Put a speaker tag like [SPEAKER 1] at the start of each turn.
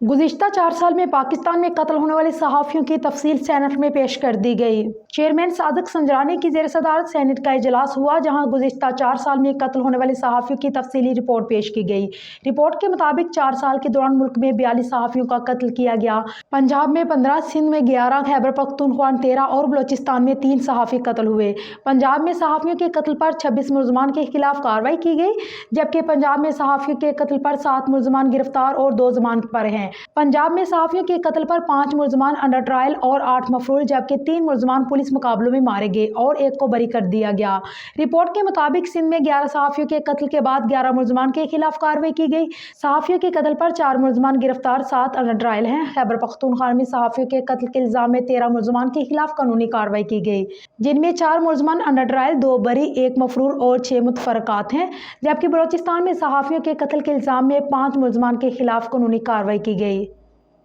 [SPEAKER 1] गुज़िश्ता 4 साल में पाकिस्तान में कत्ल होने वाले सहाफ़ियों की तफसील सेनेट में पेश कर दी गई। चेयरमैन सादिक संजरानी की ज़ेर सदारत सेनेट का इजलास हुआ, जहां गुज़िश्ता 4 साल में कत्ल होने वाले सहाफ़ियों की तफसीली रिपोर्ट पेश की गई। रिपोर्ट के मुताबिक 4 साल के दौरान मुल्क में 42 सहाफ़ियों का कत्ल किया गया। पंजाब में 15, सिंध में 11, खैबर पख्तूनख्वा 13 और बलोचिस्तान में 3 सहाफ़ी कत्ल हुए। पंजाब में सहाफ़ियों के कत्ल पर 26 मुलजमान के खिलाफ कार्रवाई की गई, जबकि पंजाब में सहाफ़ियों के कत्ल पर 7 मुलजमान गिरफ्तार और 2 जमानत पर हैं। पंजाब में सहाफ़ियों के कत्ल पर 5 मुलजमान अंडर ट्रायल और 8 मफरूल, जबकि 3 मुलजमान पुलिस मुकाबलों में मारे गए और 1 को बरी कर दिया गया। रिपोर्ट के मुताबिक सिंध में 11 सहाफ़ियों के कत्ल के बाद 11 मुलजमान के खिलाफ कार्रवाई की गई। सहाफ़ियों के कत्ल पर 4 मुलजमान गिरफ्तार, 7 अंडर ट्रायल हैं। खैबर पख्तूनख्वा में सहाफ़ियों के कत्ल के इल्ज़ाम में 13 मुलजमान के खिलाफ कानूनी कार्रवाई की गई, जिनमें 4 मुलजमान अंडर ट्रायल, 2 बरी, 1 मफरूर और 6 मुतफरकात हैं। जबकि बलोचिस्तान में सहाफ़ियों के कत्ल के इल्ज़ाम में 5 मुलजमान के खिलाफ कानूनी कार्रवाई की गई।